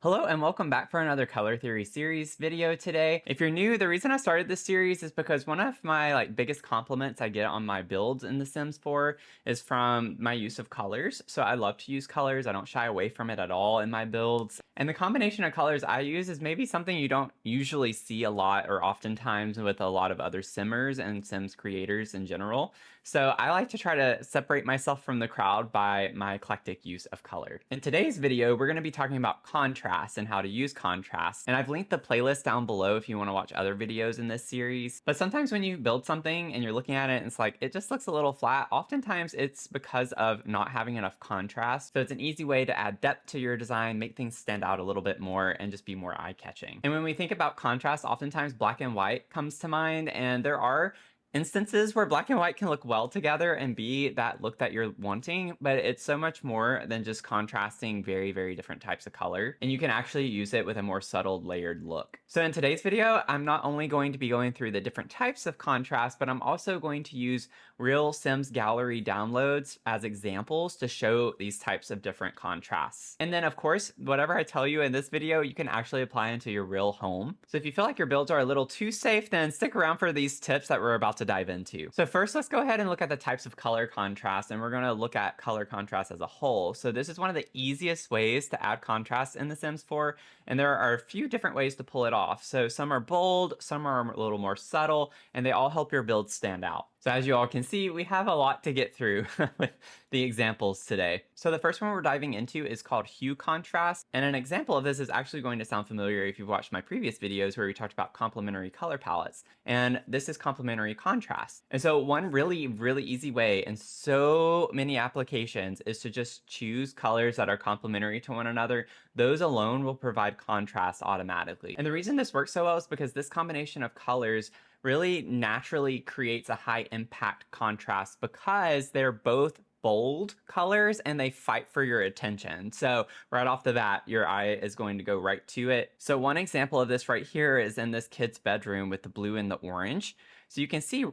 Hello and welcome back for another color theory series video today. If you're new, the reason I started this series is because one of my biggest compliments I get on my builds in The Sims 4 is from my use of colors. So I love to use colors. I don't shy away from it at all in my builds. And the combination of colors I use is maybe something you don't usually see a lot or oftentimes with a lot of other Simmers and Sims creators in general. So I like to try to separate myself from the crowd by my eclectic use of color. In today's video, we're going to be talking about contrast and how to use contrast. And I've linked the playlist down below if you want to watch other videos in this series. But sometimes when you build something and you're looking at it and it's like, it just looks a little flat, oftentimes it's because of not having enough contrast. So it's an easy way to add depth to your design, make things stand out a little bit more and just be more eye-catching. And when we think about contrast, oftentimes black and white comes to mind, and there are instances where black and white can look well together and be that look that you're wanting, but it's so much more than just contrasting very, very different types of color. And you can actually use it with a more subtle layered look. So in today's video, I'm not only going to be going through the different types of contrast, but I'm also going to use real Sims Gallery downloads as examples to show these types of different contrasts. And then of course, whatever I tell you in this video, you can actually apply into your real home. So if you feel like your builds are a little too safe, then stick around for these tips that we're about to dive into. So first, let's go ahead and look at the types of color contrast, and we're going to look at color contrast as a whole. So this is one of the easiest ways to add contrast in The Sims 4, and there are a few different ways to pull it off. So some are bold, some are a little more subtle, and they all help your build stand out. So as you all can see, we have a lot to get through with the examples today. So the first one we're diving into is called hue contrast. And an example of this is actually going to sound familiar if you've watched my previous videos where we talked about complementary color palettes. And this is complementary contrast. And so one really, really easy way in so many applications is to just choose colors that are complementary to one another. Those alone will provide contrast automatically. And the reason this works so well is because this combination of colors really naturally creates a high impact contrast because they're both bold colors and they fight for your attention. So right off the bat, your eye is going to go right to it. So one example of this right here is in this kid's bedroom with the blue and the orange. So you can see,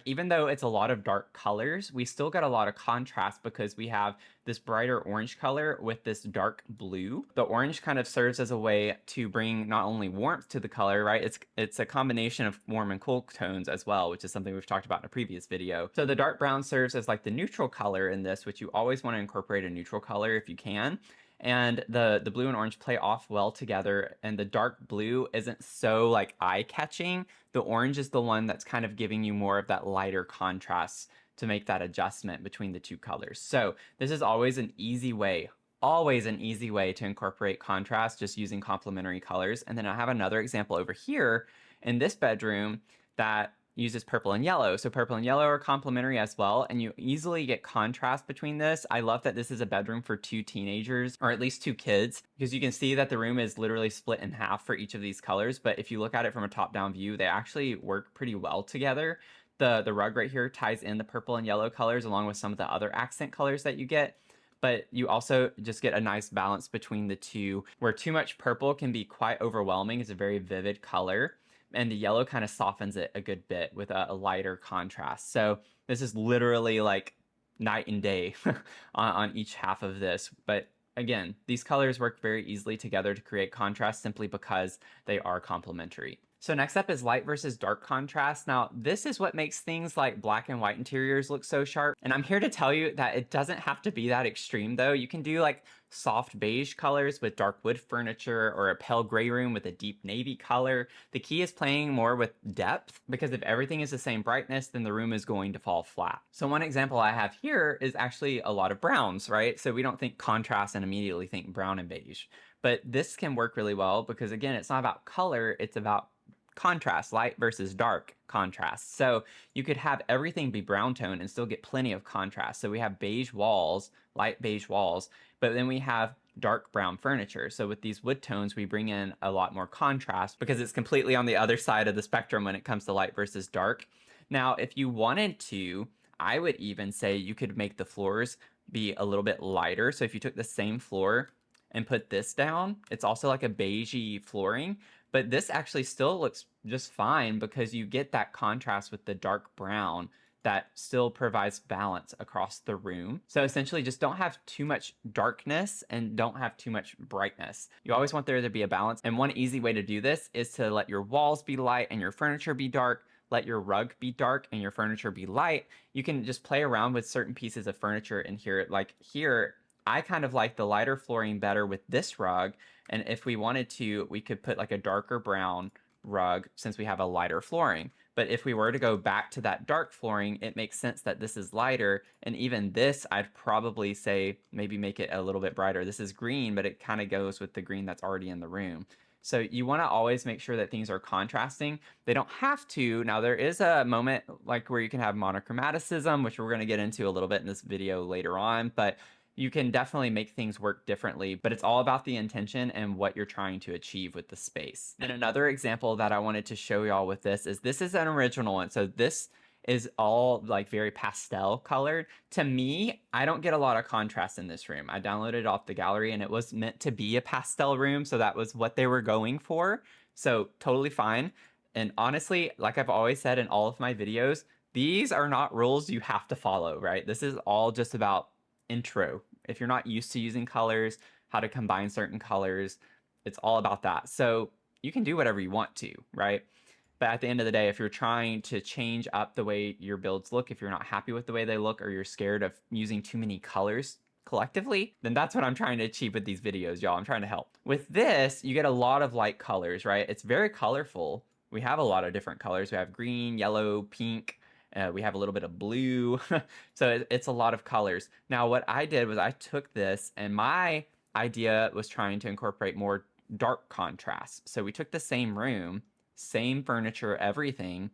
even though it's a lot of dark colors, we still get a lot of contrast because we have this brighter orange color with this dark blue. The orange kind of serves as a way to bring not only warmth to the color, right? It's a combination of warm and cool tones as well, which is something we've talked about in a previous video. So the dark brown serves as the neutral color in this, which you always want to incorporate a neutral color if you can. And the blue and orange play off well together, and the dark blue isn't so eye-catching. The orange is the one that's kind of giving you more of that lighter contrast to make that adjustment between the two colors. So this is always an easy way to incorporate contrast just using complementary colors. And then I have another example over here in this bedroom that uses purple and yellow. So purple and yellow are complementary as well, and you easily get contrast between this. I love that this is a bedroom for two teenagers, or at least two kids, because you can see that the room is literally split in half for each of these colors. But if you look at it from a top-down view, they actually work pretty well together. The rug right here ties in the purple and yellow colors along with some of the other accent colors that you get. But you also just get a nice balance between the two, where too much purple can be quite overwhelming. It's a very vivid color, and the yellow kind of softens it a good bit with a lighter contrast. So this is literally night and day on each half of this. But again, these colors work very easily together to create contrast simply because they are complementary. So next up is light versus dark contrast. Now, this is what makes things like black and white interiors look so sharp. And I'm here to tell you that it doesn't have to be that extreme though. You can do soft beige colors with dark wood furniture, or a pale gray room with a deep navy color. The key is playing more with depth, because if everything is the same brightness, then the room is going to fall flat. So one example I have here is actually a lot of browns, right? So we don't think contrast and immediately think brown and beige. But this can work really well because, again, it's not about color, it's about contrast, light versus dark contrast. So you could have everything be brown tone and still get plenty of contrast. So we have beige walls, light beige walls, but then we have dark brown furniture. So with these wood tones, we bring in a lot more contrast because it's completely on the other side of the spectrum when it comes to light versus dark. Now, if you wanted to, I would even say you could make the floors be a little bit lighter. So if you took the same floor and put this down, it's also like a beigey flooring, but this actually still looks just fine because you get that contrast with the dark brown that still provides balance across the room. So essentially just don't have too much darkness and don't have too much brightness. You always want there to be a balance. And one easy way to do this is to let your walls be light and your furniture be dark. Let your rug be dark and your furniture be light. You can just play around with certain pieces of furniture in here. Like here, I kind of like the lighter flooring better with this rug. And if we wanted to, we could put like a darker brown rug since we have a lighter flooring. But if we were to go back to that dark flooring, it makes sense that this is lighter. And even this, I'd probably say maybe make it a little bit brighter. This is green, but it kind of goes with the green that's already in the room. So you want to always make sure that things are contrasting. They don't have to. Now there is a moment like where you can have monochromaticism, which we're going to get into a little bit in this video later on, but you can definitely make things work differently, but it's all about the intention and what you're trying to achieve with the space. And another example that I wanted to show y'all with this is an original one. So this is all like very pastel colored. To me, I don't get a lot of contrast in this room. I downloaded it off the gallery and it was meant to be a pastel room, so that was what they were going for. So totally fine. And honestly, like I've always said in all of my videos, these are not rules you have to follow, right? This is all just about intro. If you're not used to using colors, how to combine certain colors, it's all about that. So you can do whatever you want to, right? But at the end of the day, if you're trying to change up the way your builds look, if you're not happy with the way they look, or you're scared of using too many colors collectively, then that's what I'm trying to achieve with these videos, y'all. I'm trying to help. With this, you get a lot of light colors, right? It's very colorful. We have a lot of different colors. We have green, yellow, pink. We have a little bit of blue. So it's a lot of colors. Now, what I did was I took this, and my idea was trying to incorporate more dark contrast. So we took the same room, same furniture, everything.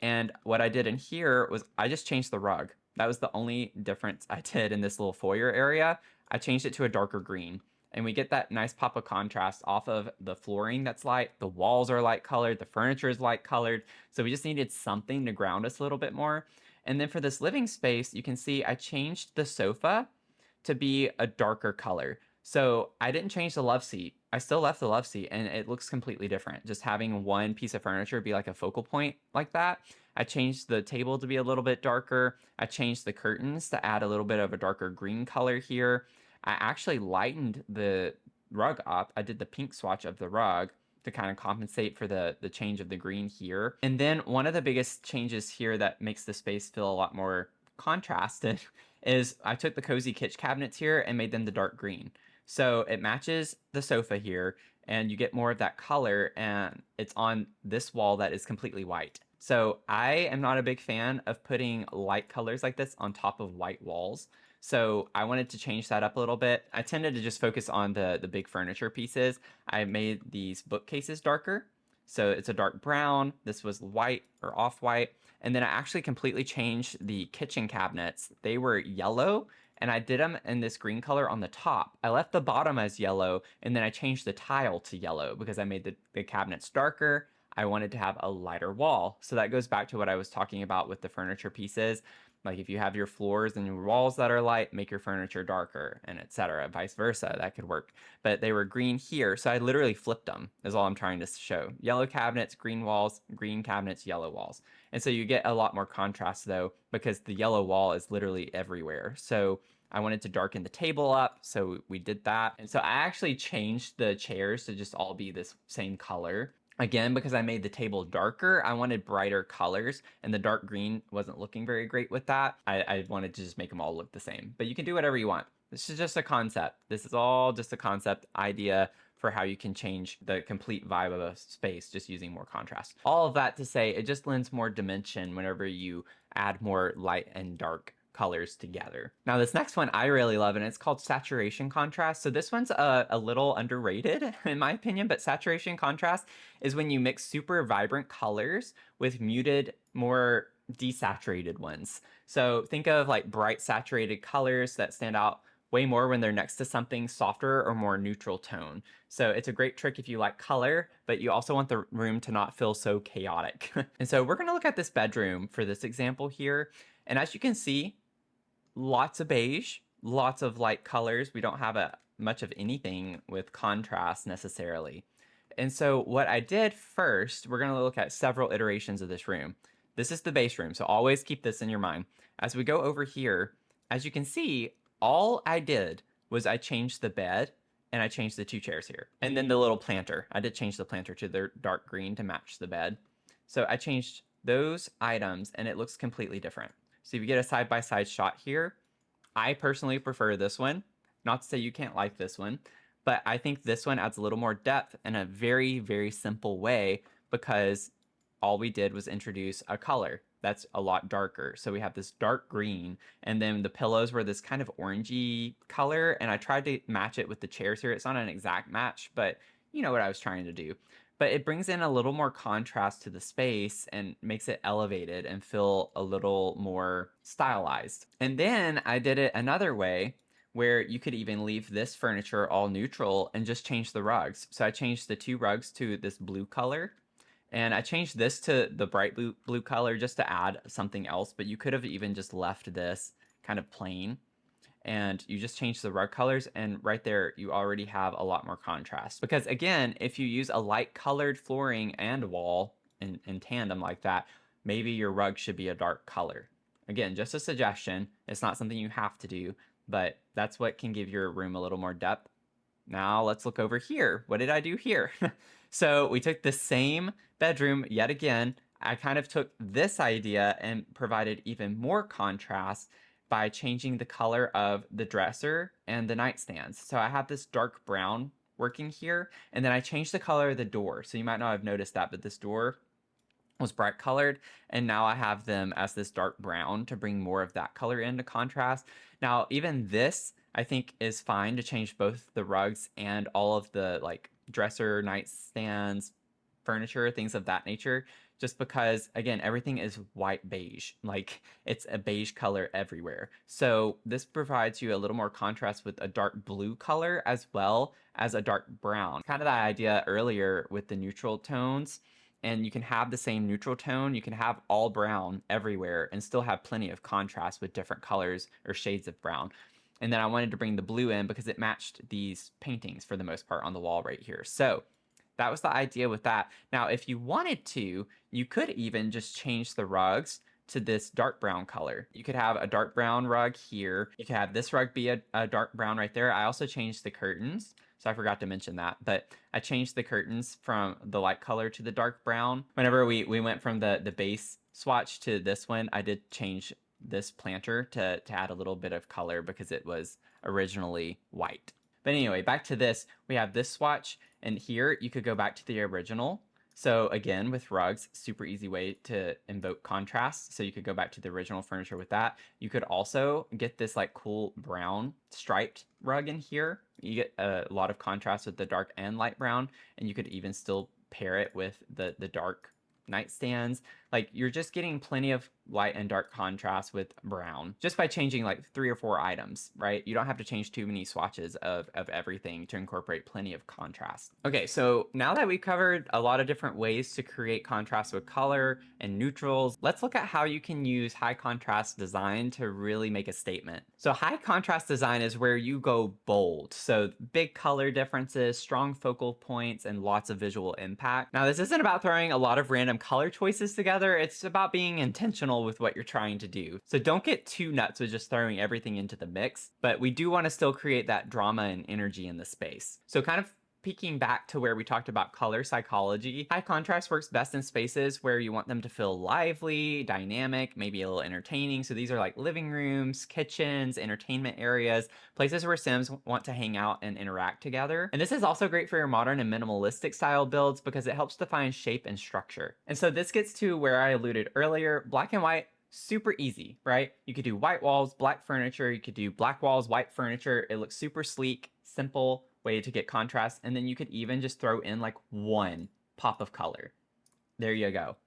And what I did in here was I just changed the rug. That was the only difference I did in this little foyer area. I changed it to a darker green. And we get that nice pop of contrast off of the flooring that's light. The walls are light colored. The furniture is light colored. So we just needed something to ground us a little bit more. And then for this living space, you can see I changed the sofa to be a darker color. So I didn't change the love seat. I still left the love seat and it looks completely different. Just having one piece of furniture be like a focal point like that. I changed the table to be a little bit darker. I changed the curtains to add a little bit of a darker green color here. I actually lightened the rug up. I did the pink swatch of the rug to kind of compensate for the change of the green here. And then one of the biggest changes here that makes the space feel a lot more contrasted is I took the cozy kitchen cabinets here and made them the dark green. So it matches the sofa here and you get more of that color, and it's on this wall that is completely white. So I am not a big fan of putting light colors like this on top of white walls. So I wanted to change that up a little bit. I tended to just focus on the big furniture pieces. I made these bookcases darker. So it's a dark brown. This was white or off-white. And then I actually completely changed the kitchen cabinets. They were yellow, and I did them in this green color on the top. I left the bottom as yellow, and then I changed the tile to yellow because I made the cabinets darker. I wanted to have a lighter wall. So that goes back to what I was talking about with the furniture pieces. Like if you have your floors and your walls that are light, make your furniture darker, and etc. Vice versa, that could work. But they were green here, so I literally flipped them, is all I'm trying to show. Yellow cabinets, green walls, green cabinets, yellow walls. And so you get a lot more contrast though, because the yellow wall is literally everywhere. So I wanted to darken the table up, so we did that. And so I actually changed the chairs to just all be this same color. Again, because I made the table darker, I wanted brighter colors, and the dark green wasn't looking very great with that. I wanted to just make them all look the same. But you can do whatever you want. This is just a concept. This is all just a concept idea for how you can change the complete vibe of a space just using more contrast. All of that to say, it just lends more dimension whenever you add more light and dark colors together. Now this next one I really love, and it's called saturation contrast. So this one's a little underrated in my opinion, but saturation contrast is when you mix super vibrant colors with muted, more desaturated ones. So think of like bright saturated colors that stand out way more when they're next to something softer or more neutral tone. So it's a great trick if you like color, but you also want the room to not feel so chaotic. And so we're gonna look at this bedroom for this example here. And as you can see, lots of beige, lots of light colors. We don't have much of anything with contrast necessarily. And so what I did first, we're going to look at several iterations of this room. This is the base room, so always keep this in your mind. As we go over here, as you can see, all I did was I changed the bed and I changed the 2 chairs here. And then the little planter. I did change the planter to the dark green to match the bed. So I changed those items and it looks completely different. So if you get a side-by-side shot here, I personally prefer this one. Not to say you can't like this one, but I think this one adds a little more depth in a very, very simple way because all we did was introduce a color that's a lot darker. So we have this dark green, and then the pillows were this kind of orangey color, and I tried to match it with the chairs here. It's not an exact match, but you know what I was trying to do. But it brings in a little more contrast to the space and makes it elevated and feel a little more stylized. And then I did it another way where you could even leave this furniture all neutral and just change the rugs. So I changed the 2 rugs to this blue color, and I changed this to the bright blue color just to add something else, but you could have even just left this kind of plain. And you just change the rug colors, and right there you already have a lot more contrast. Because again, if you use a light colored flooring and wall in tandem like that, maybe your rug should be a dark color. Again, just a suggestion. It's not something you have to do, but that's what can give your room a little more depth. Now let's look over here. What did I do here? So we took the same bedroom yet again. I kind of took this idea and provided even more contrast by changing the color of the dresser and the nightstands. So I have this dark brown working here, and then I changed the color of the door. So you might not have noticed that, but this door was bright colored, and now I have them as this dark brown to bring more of that color into contrast. Now, even this, I think, is fine to change both the rugs and all of the like dresser, nightstands, furniture, things of that nature, just because again everything is white beige, like it's a beige color everywhere. So this provides you a little more contrast with a dark blue color as well as a dark brown, kind of that idea earlier with the neutral tones. And you can have the same neutral tone, you can have all brown everywhere and still have plenty of contrast with different colors or shades of brown. And then I wanted to bring the blue in because it matched these paintings for the most part on the wall right here. So that was the idea with that. Now, if you wanted to, you could even just change the rugs to this dark brown color. You could have a dark brown rug here. You could have this rug be a dark brown right there. I also changed the curtains. So I forgot to mention that, but I changed the curtains from the light color to the dark brown. Whenever we went from the base swatch to this one, I did change this planter to add a little bit of color because it was originally white. But anyway, back to this, we have this swatch, and here you could go back to the original. So again, with rugs, super easy way to invoke contrast. So you could go back to the original furniture with that. You could also get this like cool brown striped rug in here. You get a lot of contrast with the dark and light brown, and you could even still pair it with the dark nightstands. Like you're just getting plenty of light and dark contrast with brown just by changing like 3 or 4 items, right? You don't have to change too many swatches of everything to incorporate plenty of contrast. Okay, so now that we've covered a lot of different ways to create contrast with color and neutrals, let's look at how you can use high contrast design to really make a statement. So high contrast design is where you go bold. So big color differences, strong focal points, and lots of visual impact. Now this isn't about throwing a lot of random color choices together. It's about being intentional with what you're trying to do. So don't get too nuts with just throwing everything into the mix, but we do want to still create that drama and energy in the space. So kind of peeking back to where we talked about color psychology, high contrast works best in spaces where you want them to feel lively, dynamic, maybe a little entertaining. So these are like living rooms, kitchens, entertainment areas, places where Sims want to hang out and interact together. And this is also great for your modern and minimalistic style builds because it helps define shape and structure. And so this gets to where I alluded earlier, black and white, super easy, right? You could do white walls, black furniture, you could do black walls, white furniture. It looks super sleek, simple way to get contrast. And then you could even just throw in like one pop of color. There you go.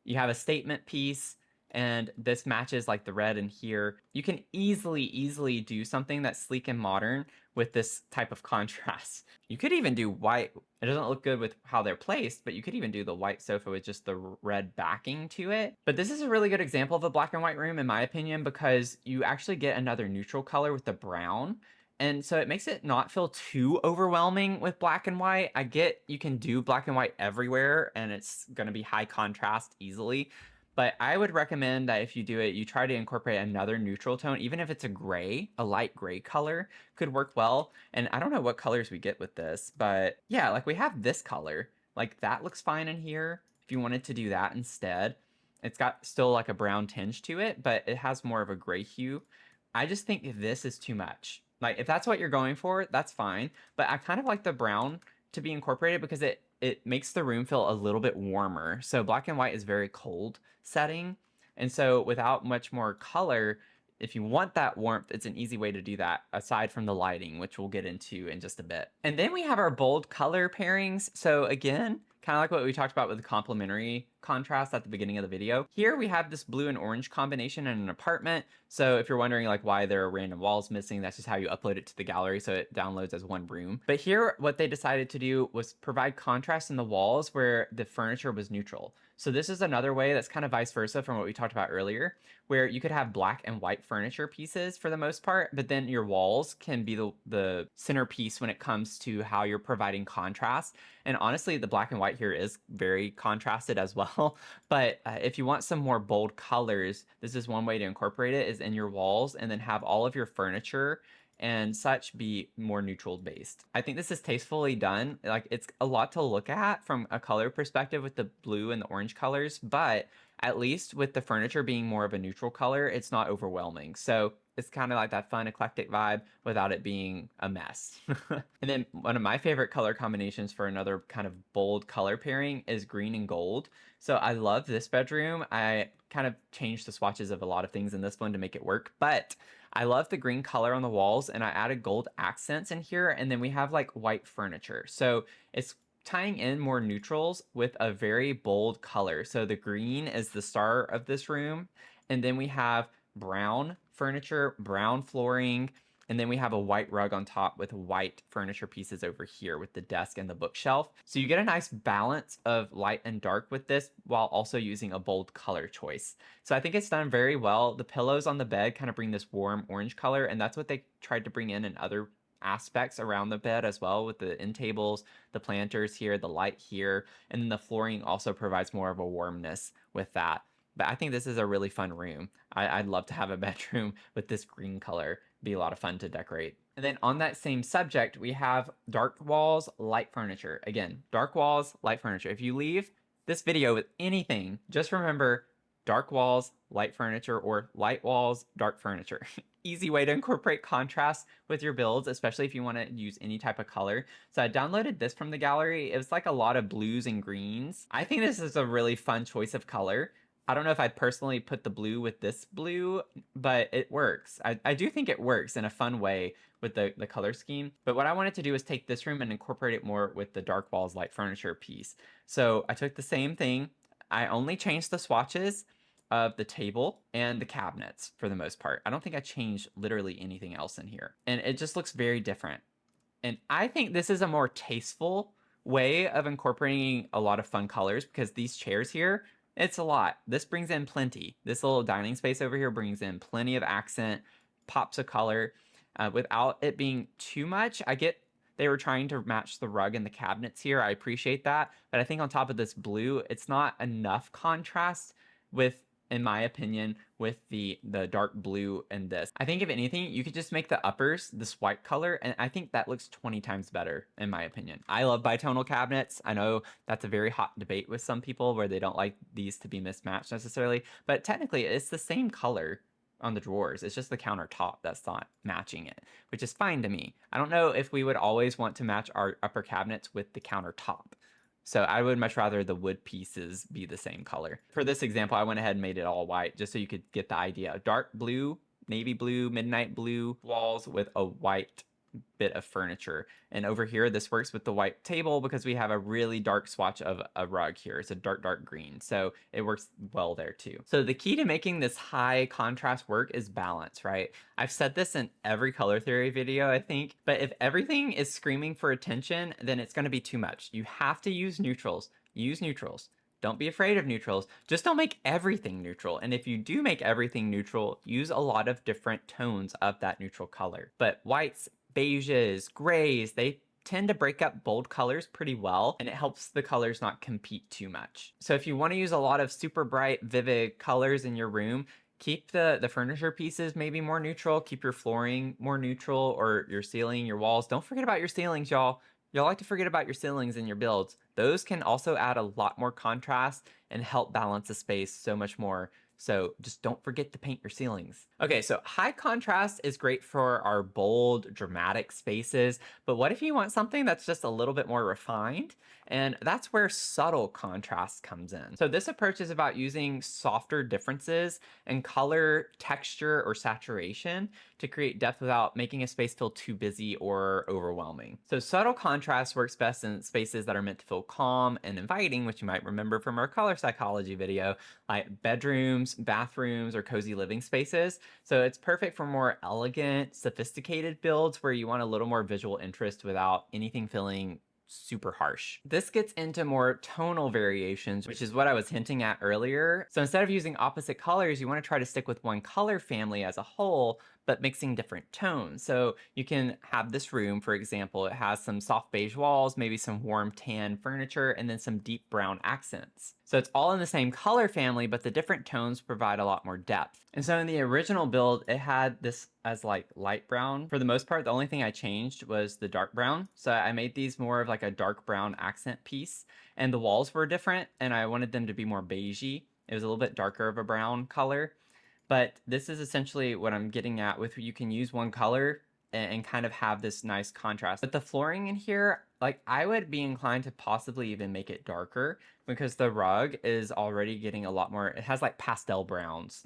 You have a statement piece, and this matches like the red in here. You can easily do something that's sleek and modern with this type of contrast. You could even do white. It doesn't look good with how they're placed, but you could even do the white sofa with just the red backing to it. But this is a really good example of a black and white room in my opinion, because you actually get another neutral color with the brown. And so it makes it not feel too overwhelming with black and white. I get you can do black and white everywhere and it's going to be high contrast easily. But I would recommend that if you do it, you try to incorporate another neutral tone, even if it's a gray, a light gray color could work well. And I don't know what colors we get with this, but yeah, like we have this color. Like that looks fine in here if you wanted to do that instead. It's got still like a brown tinge to it, but it has more of a gray hue. I just think this is too much. Like if that's what you're going for, that's fine. But I kind of like the brown to be incorporated because it makes the room feel a little bit warmer. So black and white is very cold setting. And so without much more color, if you want that warmth, it's an easy way to do that aside from the lighting, which we'll get into in just a bit. And then we have our bold color pairings. So again, kind of like what we talked about with the complementary contrast at the beginning of the video. Here we have this blue and orange combination in an apartment. So if you're wondering like why there are random walls missing, that's just how you upload it to the gallery, so it downloads as one room. But here what they decided to do was provide contrast in the walls where the furniture was neutral. So this is another way that's kind of vice versa from what we talked about earlier, where you could have black and white furniture pieces for the most part, but then your walls can be the centerpiece when it comes to how you're providing contrast. And honestly, the black and white here is very contrasted as well. But if you want some more bold colors, this is one way to incorporate it, is in your walls, and then have all of your furniture and such be more neutral based. I think this is tastefully done. Like it's a lot to look at from a color perspective with the blue and the orange colors, but at least with the furniture being more of a neutral color, it's not overwhelming. So it's kind of like that fun eclectic vibe without it being a mess. And then one of my favorite color combinations for another kind of bold color pairing is green and gold. So I love this bedroom. I kind of changed the swatches of a lot of things in this one to make it work, but I love the green color on the walls, and I added gold accents in here, and then we have like white furniture. So it's tying in more neutrals with a very bold color. So the green is the star of this room, and then we have brown furniture, brown flooring, and then we have a white rug on top with white furniture pieces over here with the desk and the bookshelf. So you get a nice balance of light and dark with this while also using a bold color choice. So I think it's done very well. The pillows on the bed kind of bring this warm orange color, and that's what they tried to bring in other aspects around the bed as well, with the end tables, the planters here, the light here, and then the flooring also provides more of a warmness with that. But I think this is a really fun room. I'd love to have a bedroom with this green color. Be a lot of fun to decorate. And then on that same subject, we have dark walls, light furniture. Again, dark walls, light furniture. If you leave this video with anything, just remember dark walls, light furniture, or light walls, dark furniture. Easy way to incorporate contrast with your builds, especially if you want to use any type of color. So I downloaded this from the gallery. It was like a lot of blues and greens. I think this is a really fun choice of color. I don't know if I'd personally put the blue with this blue, but it works. I do think it works in a fun way with the color scheme. But what I wanted to do is take this room and incorporate it more with the dark walls, light furniture piece. So I took the same thing. I only changed the swatches of the table and the cabinets for the most part. I don't think I changed literally anything else in here. And it just looks very different. And I think this is a more tasteful way of incorporating a lot of fun colors, because these chairs here, it's a lot. This brings in plenty. This little dining space over here brings in plenty of accent, pops of color, without it being too much. I get they were trying to match the rug and the cabinets here. I appreciate that. But I think on top of this blue, it's not enough contrast with, in my opinion, with the dark blue and this. I think if anything, you could just make the uppers this white color, and I think that looks 20 times better, in my opinion. I love bitonal cabinets. I know that's a very hot debate with some people where they don't like these to be mismatched necessarily, but technically it's the same color on the drawers. It's just the countertop that's not matching it, which is fine to me. I don't know if we would always want to match our upper cabinets with the countertop. So I would much rather the wood pieces be the same color. For this example, I went ahead and made it all white just so you could get the idea. Dark blue, navy blue, midnight blue walls with a white bit of furniture. And over here, this works with the white table because we have a really dark swatch of a rug here. It's a dark, dark green. So it works well there too. So the key to making this high contrast work is balance, right? I've said this in every color theory video, I think, but if everything is screaming for attention, then it's going to be too much. You have to use neutrals. Use neutrals. Don't be afraid of neutrals. Just don't make everything neutral. And if you do make everything neutral, use a lot of different tones of that neutral color. But whites, beiges, grays, they tend to break up bold colors pretty well, and it helps the colors not compete too much. So if you want to use a lot of super bright, vivid colors in your room, keep the furniture pieces maybe more neutral, keep your flooring more neutral, or your ceiling, your walls. Don't forget about your ceilings, y'all. Y'all like to forget about your ceilings in your builds. Those can also add a lot more contrast and help balance the space so much more. So just don't forget to paint your ceilings. Okay, so high contrast is great for our bold, dramatic spaces, but what if you want something that's just a little bit more refined? And that's where subtle contrast comes in. So this approach is about using softer differences in color, texture, or saturation to create depth without making a space feel too busy or overwhelming. So subtle contrast works best in spaces that are meant to feel calm and inviting, which you might remember from our color psychology video, like bedrooms, bathrooms, or cozy living spaces. So it's perfect for more elegant, sophisticated builds where you want a little more visual interest without anything feeling super harsh. This gets into more tonal variations, which is what I was hinting at earlier. So instead of using opposite colors, you want to try to stick with one color family as a whole, but mixing different tones. So you can have this room, for example, it has some soft beige walls, maybe some warm tan furniture, and then some deep brown accents. So it's all in the same color family, but the different tones provide a lot more depth. And so in the original build, it had this as like light brown. For the most part, the only thing I changed was the dark brown. So I made these more of like a dark brown accent piece, and the walls were different, and I wanted them to be more beigey. It was a little bit darker of a brown color. But this is essentially what I'm getting at with you can use one color and kind of have this nice contrast. But the flooring in here, like I would be inclined to possibly even make it darker because the rug is already getting a lot more, it has like pastel browns.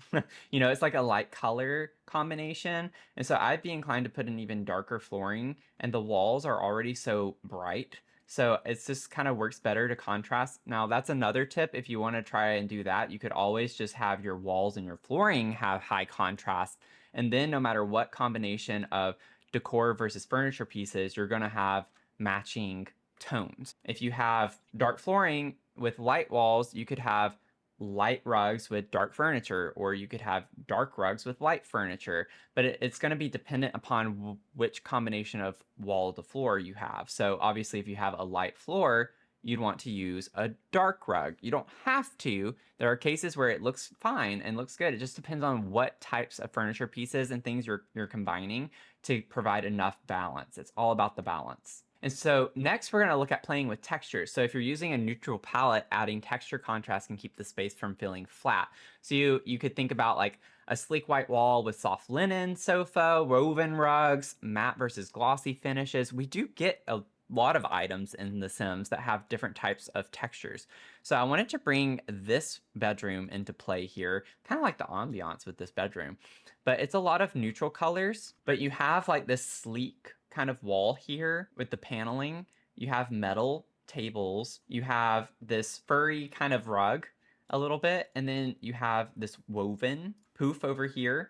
You know, it's like a light color combination. And so I'd be inclined to put an even darker flooring, and the walls are already so bright. So it's just kind of works better to contrast. Now that's another tip. If you want to try and do that, you could always just have your walls and your flooring have high contrast. And then no matter what combination of decor versus furniture pieces, you're going to have matching tones. If you have dark flooring with light walls, you could have light rugs with dark furniture, or you could have dark rugs with light furniture, but it's going to be dependent upon which combination of wall to floor you have. So obviously if you have a light floor, you'd want to use a dark rug. You don't have to. There are cases where it looks fine and looks good. It just depends on what types of furniture pieces and things you're combining to provide enough balance. It's all about the balance. And so next we're going to look at playing with textures. So if you're using a neutral palette, adding texture contrast can keep the space from feeling flat. So you could think about like a sleek white wall with soft linen sofa, woven rugs, matte versus glossy finishes. We do get a lot of items in The Sims that have different types of textures. So I wanted to bring this bedroom into play here, kind of like the ambiance with this bedroom. But it's a lot of neutral colors, but you have like this sleek kind of wall here with the paneling. You have metal tables. You have this furry kind of rug a little bit, and then you have this woven poof over here.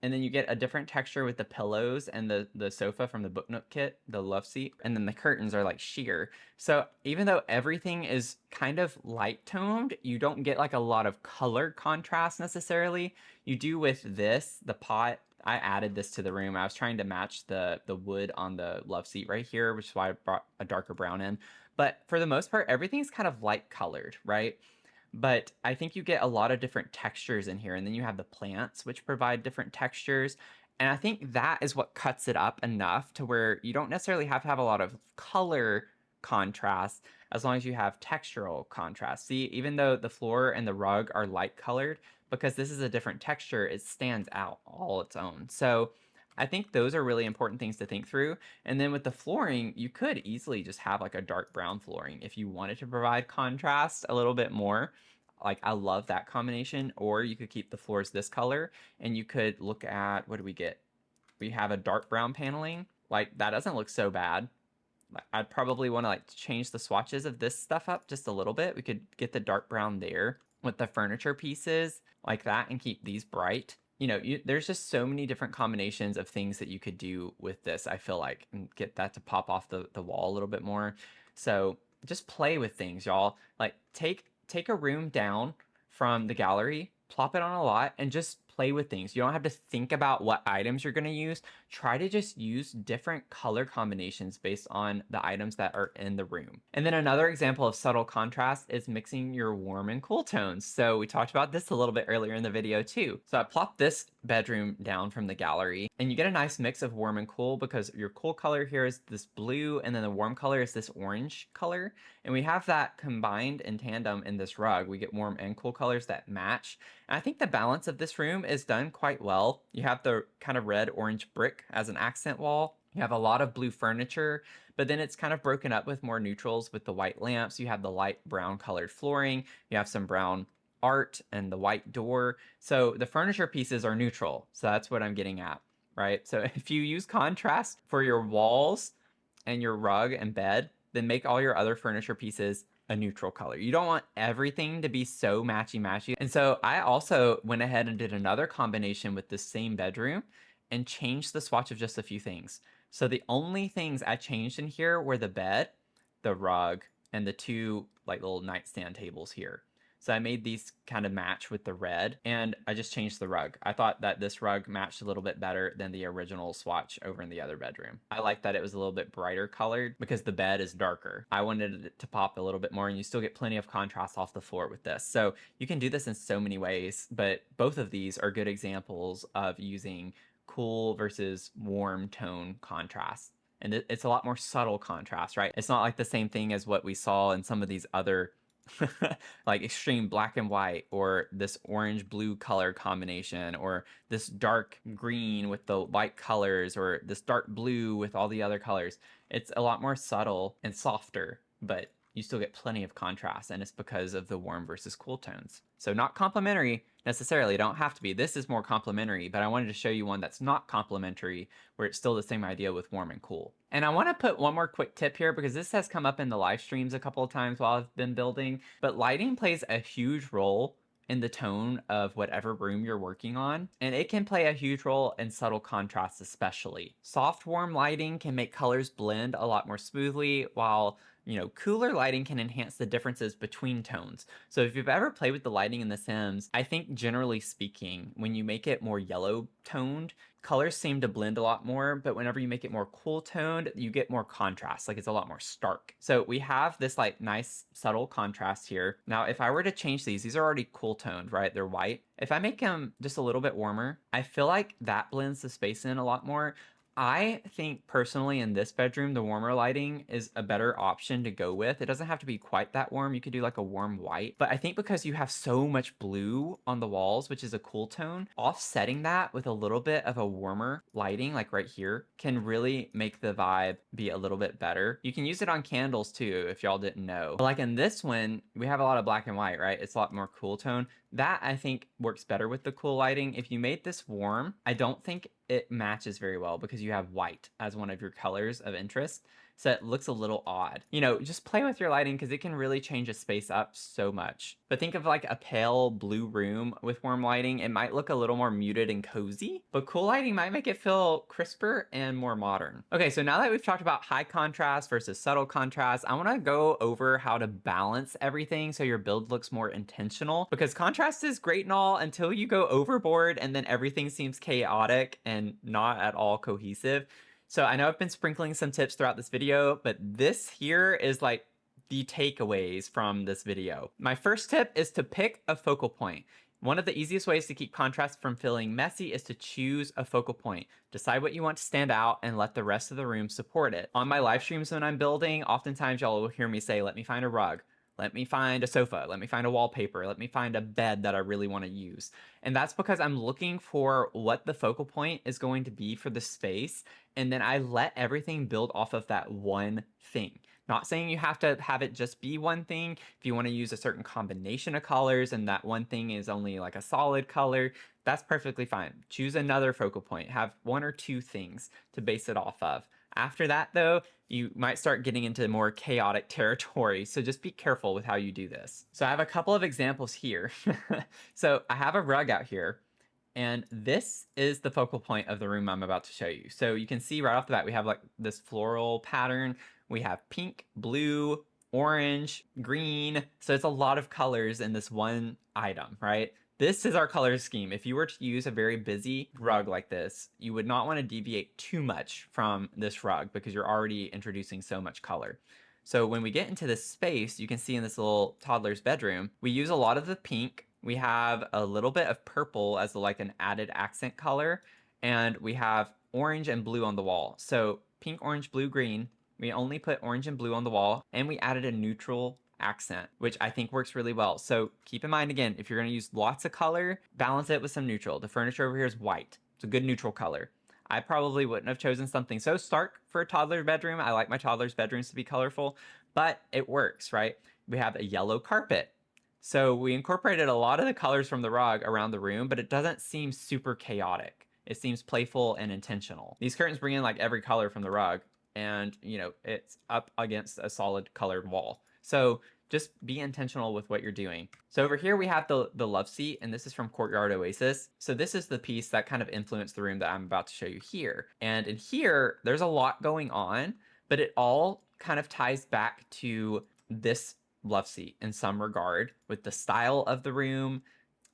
And then you get a different texture with the pillows and the sofa from the Book Nook kit, the love seat. And then the curtains are like sheer. So even though everything is kind of light toned, you don't get like a lot of color contrast necessarily. You do with this, the pot. I added this to the room. I was trying to match the wood on the love seat right here, which is why I brought a darker brown in. But for the most part, everything's kind of light colored, right? But I think you get a lot of different textures in here. And then you have the plants, which provide different textures. And I think that is what cuts it up enough to where you don't necessarily have to have a lot of color contrast as long as you have textural contrast. See, even though the floor and the rug are light colored, because this is a different texture, it stands out all its own. So I think those are really important things to think through. And then with the flooring, you could easily just have like a dark brown flooring if you wanted to provide contrast a little bit more. Like I love that combination. Or you could keep the floors this color, and you could look at, what do we get? We have a dark brown paneling. Like that doesn't look so bad. I'd probably want to like change the swatches of this stuff up just a little bit. We could get the dark brown there with the furniture pieces like that and keep these bright. You know, there's just so many different combinations of things that you could do with this, I feel like, and get that to pop off the wall a little bit more. So just play with things, y'all. Like take a room down from the gallery, plop it on a lot, and just play with things. You don't have to think about what items you're going to use. Try to just use different color combinations based on the items that are in the room. And then another example of subtle contrast is mixing your warm and cool tones. So we talked about this a little bit earlier in the video too. So I plopped this bedroom down from the gallery, and you get a nice mix of warm and cool because your cool color here is this blue, and then the warm color is this orange color. And we have that combined in tandem in this rug. We get warm and cool colors that match. And I think the balance of this room is done quite well. You have the kind of red orange brick as an accent wall. You have a lot of blue furniture, but then it's kind of broken up with more neutrals with the white lamps. You have the light brown colored flooring. You have some brown art and the white door. So the furniture pieces are neutral. So that's what I'm getting at, right? So if you use contrast for your walls and your rug and bed, then make all your other furniture pieces a neutral color. You don't want everything to be so matchy-matchy. And so I also went ahead and did another combination with the same bedroom and changed the swatch of just a few things. So the only things I changed in here were the bed, the rug, and the two like little nightstand tables here. So I made these kind of match with the red, and I just changed the rug. I thought that this rug matched a little bit better than the original swatch over in the other bedroom. I like that it was a little bit brighter colored because the bed is darker. I wanted it to pop a little bit more, and you still get plenty of contrast off the floor with this. So you can do this in so many ways, but both of these are good examples of using cool versus warm tone contrast. And it's a lot more subtle contrast, right? It's not like the same thing as what we saw in some of these other like extreme black and white, or this orange blue color combination, or this dark green with the white colors, or this dark blue with all the other colors. It's a lot more subtle and softer, but you still get plenty of contrast, and it's because of the warm versus cool tones. So not complementary necessarily, don't have to be. This is more complementary, but I wanted to show you one that's not complementary, where it's still the same idea with warm and cool. And I want to put one more quick tip here, because this has come up in the live streams a couple of times while I've been building, but lighting plays a huge role in the tone of whatever room you're working on, and it can play a huge role in subtle contrast especially. Soft warm lighting can make colors blend a lot more smoothly, while cooler lighting can enhance the differences between tones. So if you've ever played with the lighting in The Sims, I think generally speaking, when you make it more yellow toned, colors seem to blend a lot more, but whenever you make it more cool toned, you get more contrast, like it's a lot more stark. So we have this like nice subtle contrast here. Now, if I were to change these are already cool toned, right? They're white. If I make them just a little bit warmer, I feel like that blends the space in a lot more. I think personally in this bedroom, the warmer lighting is a better option to go with. It doesn't have to be quite that warm. You could do like a warm white, but I think because you have so much blue on the walls, which is a cool tone, offsetting that with a little bit of a warmer lighting, like right here, can really make the vibe be a little bit better. You can use it on candles too, if y'all didn't know. But like in this one, we have a lot of black and white, right? It's a lot more cool tone. That I think works better with the cool lighting. If you made this warm, I don't think it matches very well because you have white as one of your colors of interest. So it looks a little odd. Just play with your lighting because it can really change a space up so much. But think of like a pale blue room with warm lighting. It might look a little more muted and cozy, but cool lighting might make it feel crisper and more modern. Okay, so now that we've talked about high contrast versus subtle contrast, I want to go over how to balance everything so your build looks more intentional, because contrast is great and all until you go overboard and then everything seems chaotic and not at all cohesive. So I know I've been sprinkling some tips throughout this video, but this here is like the takeaways from this video. My first tip is to pick a focal point. One of the easiest ways to keep contrast from feeling messy is to choose a focal point. Decide what you want to stand out and let the rest of the room support it. On my live streams when I'm building, oftentimes y'all will hear me say, let me find a rug. Let me find a sofa, let me find a wallpaper, let me find a bed that I really want to use. And that's because I'm looking for what the focal point is going to be for the space, and then I let everything build off of that one thing. Not saying you have to have it just be one thing. If you want to use a certain combination of colors and that one thing is only like a solid color, that's perfectly fine. Choose another focal point. Have one or two things to base it off of. After that, though, you might start getting into more chaotic territory, so just be careful with how you do this. So I have a couple of examples here. So I have a rug out here, and this is the focal point of the room I'm about to show you. So you can see right off the bat, we have like this floral pattern. We have pink, blue, orange, green. So it's a lot of colors in this one item, right? This is our color scheme. If you were to use a very busy rug like this, you would not want to deviate too much from this rug because you're already introducing so much color. So when we get into this space, you can see in this little toddler's bedroom, we use a lot of the pink. We have a little bit of purple as like an added accent color, and we have orange and blue on the wall. So pink, orange, blue, green. We only put orange and blue on the wall, and we added a neutral accent, which I think works really well. So keep in mind, again, if you're going to use lots of color, balance it with some neutral. The furniture over here is white. It's a good neutral color. I probably wouldn't have chosen something so stark for a toddler bedroom. I like my toddler's bedrooms to be colorful, but it works, right? We have a yellow carpet. So we incorporated a lot of the colors from the rug around the room, but it doesn't seem super chaotic. It seems playful and intentional. These curtains bring in like every color from the rug, and you know, it's up against a solid colored wall. So just be intentional with what you're doing. So over here we have the love seat, and this is from Courtyard Oasis. So this is the piece that kind of influenced the room that I'm about to show you here. And in here, there's a lot going on, but it all kind of ties back to this love seat in some regard, with the style of the room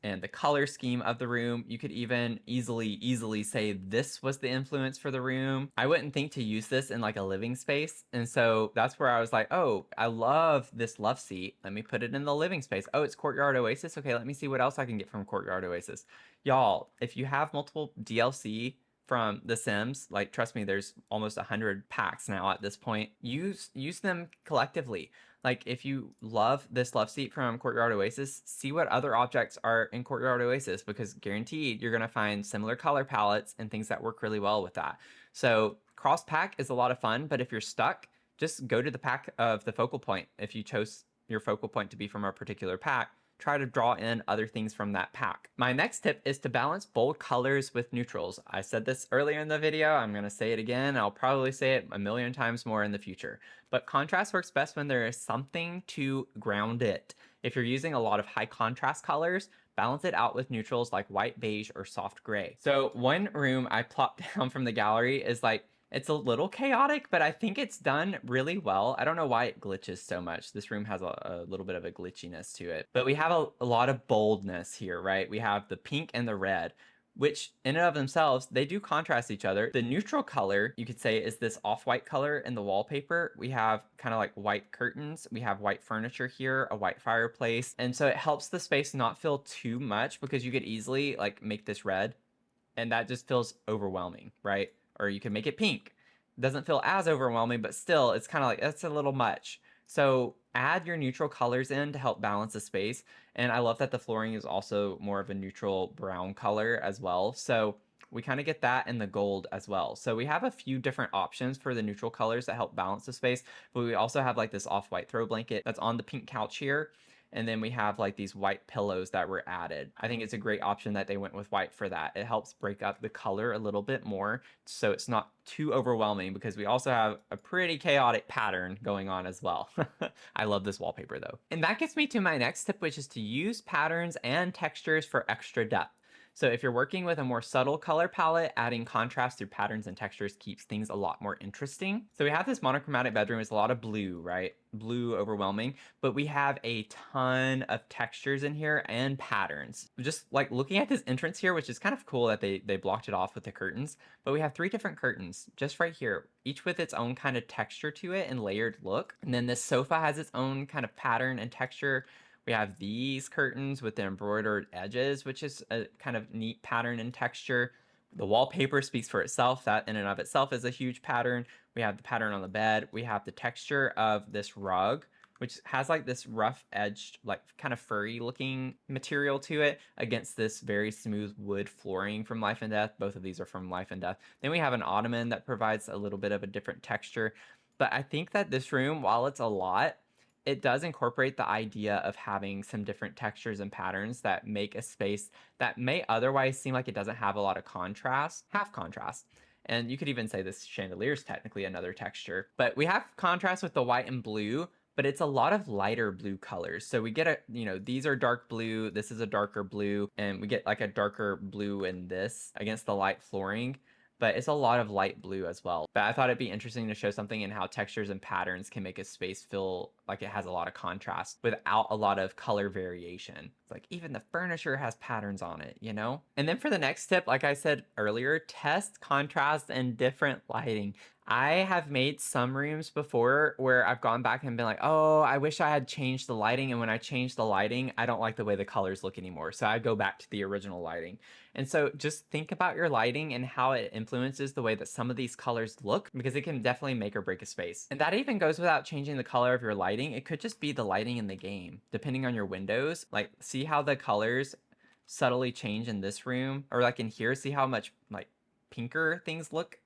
and the color scheme of the room. You could even easily say this was the influence for the room. I wouldn't think to use this in like a living space. And so that's where I was like, oh, I love this love seat. Let me put it in the living space. Oh, it's Courtyard Oasis. Okay, let me see what else I can get from Courtyard Oasis. Y'all, if you have multiple DLC from The Sims, like trust me, there's almost 100 packs now at this point. Use them collectively. Like if you love this love seat from Courtyard Oasis, see what other objects are in Courtyard Oasis, because guaranteed you're going to find similar color palettes and things that work really well with that. So cross pack is a lot of fun, but if you're stuck, just go to the pack of the focal point. If you chose your focal point to be from a particular pack, try to draw in other things from that pack. My next tip is to balance bold colors with neutrals. I said this earlier in the video, I'm going to say it again, I'll probably say it a million times more in the future. But contrast works best when there is something to ground it. If you're using a lot of high contrast colors, balance it out with neutrals like white, beige, or soft gray. So one room I plopped down from the gallery is like, it's a little chaotic, but I think it's done really well. I don't know why it glitches so much. This room has a little bit of a glitchiness to it. But we have a lot of boldness here, right? We have the pink and the red, which in and of themselves, they do contrast each other. The neutral color, you could say, is this off-white color in the wallpaper. We have kind of like white curtains. We have white furniture here, a white fireplace. And so it helps the space not feel too much, because you could easily like make this red and that just feels overwhelming, right? Or you can make it pink. It doesn't feel as overwhelming, but still it's kind of like, that's a little much. So add your neutral colors in to help balance the space. And I love that the flooring is also more of a neutral brown color as well. So we kind of get that in the gold as well. So we have a few different options for the neutral colors that help balance the space, but we also have like this off-white throw blanket that's on the pink couch here. And then we have like these white pillows that were added. I think it's a great option that they went with white for that. It helps break up the color a little bit more, so it's not too overwhelming, because we also have a pretty chaotic pattern going on as well. I love this wallpaper though. And that gets me to my next tip, which is to use patterns and textures for extra depth. So if you're working with a more subtle color palette, adding contrast through patterns and textures keeps things a lot more interesting. So we have this monochromatic bedroom. It's a lot of blue, right? Blue overwhelming, but we have a ton of textures in here and patterns. Just like looking at this entrance here, which is kind of cool that they blocked it off with the curtains, but we have 3 different curtains just right here, each with its own kind of texture to it and layered look. And then this sofa has its own kind of pattern and texture. We have these curtains with the embroidered edges, which is a kind of neat pattern and texture. The wallpaper speaks for itself. That in and of itself is a huge pattern. We have the pattern on the bed. We have the texture of this rug, which has like this rough edged, like kind of furry looking material to it against this very smooth wood flooring from Life and Death. Both of these are from Life and Death. Then we have an ottoman that provides a little bit of a different texture. But I think that this room, while it's a lot, it does incorporate the idea of having some different textures and patterns that make a space that may otherwise seem like it doesn't have a lot of contrast, have contrast. And you could even say this chandelier is technically another texture. But we have contrast with the white and blue, but it's a lot of lighter blue colors. So we get a, you know, these are dark blue, this is a darker blue, and we get like a darker blue in this against the light flooring. But it's a lot of light blue as well. But I thought it'd be interesting to show something in how textures and patterns can make a space feel like it has a lot of contrast without a lot of color variation. It's like even the furniture has patterns on it, you know? And then for the next tip, like I said earlier, test contrast and different lighting. I have made some rooms before where I've gone back and been like, oh, I wish I had changed the lighting. And when I changed the lighting, I don't like the way the colors look anymore. So I go back to the original lighting. And so just think about your lighting and how it influences the way that some of these colors look, because it can definitely make or break a space. And that even goes without changing the color of your lighting. It could just be the lighting in the game, depending on your windows. Like, see how the colors subtly change in this room, or like in here, see how much like pinker things look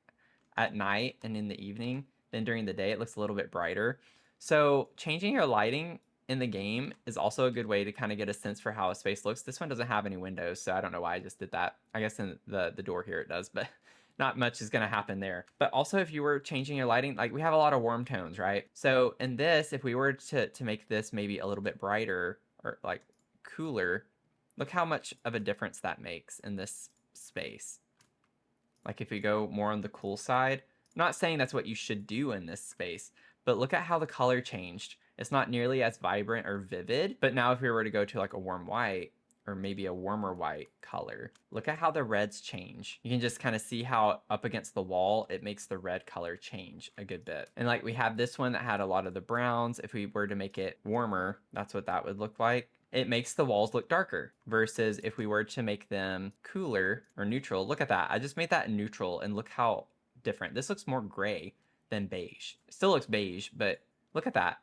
at night and in the evening. Then during the day it looks a little bit brighter. So changing your lighting in the game is also a good way to kind of get a sense for how a space looks. This one doesn't have any windows, so I don't know why I just did that. I guess in the door here it does, but not much is going to happen there. But also if you were changing your lighting, like we have a lot of warm tones, right? So in this, if we were to make this maybe a little bit brighter or like cooler, look how much of a difference that makes in this space. Like if we go more on the cool side, I'm not saying that's what you should do in this space, but look at how the color changed. It's not nearly as vibrant or vivid, but now if we were to go to like a warm white or maybe a warmer white color, look at how the reds change. You can just kind of see how up against the wall, it makes the red color change a good bit. And like we have this one that had a lot of the browns. If we were to make it warmer, that's what that would look like. It makes the walls look darker, versus if we were to make them cooler or neutral. Look at that. I just made that neutral and look how different. This looks more gray than beige. It still looks beige, but look at that.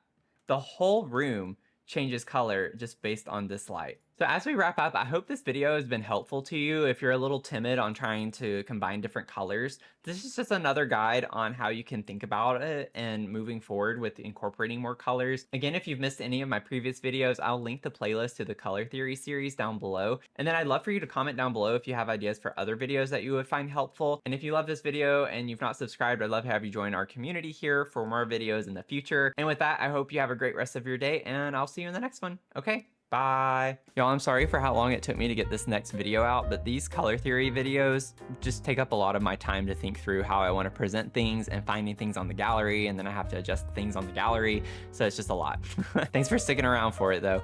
The whole room changes color just based on this light. So as we wrap up, I hope this video has been helpful to you. If you're a little timid on trying to combine different colors, this is just another guide on how you can think about it and moving forward with incorporating more colors. Again, if you've missed any of my previous videos, I'll link the playlist to the color theory series down below. And then I'd love for you to comment down below if you have ideas for other videos that you would find helpful. And if you love this video and you've not subscribed, I'd love to have you join our community here for more videos in the future. And with that, I hope you have a great rest of your day, and I'll see you in the next one. Okay? Bye. Y'all, I'm sorry for how long it took me to get this next video out, but these color theory videos just take up a lot of my time to think through how I want to present things and finding things on the gallery, and then I have to adjust things on the gallery, so it's just a lot. Thanks for sticking around for it though.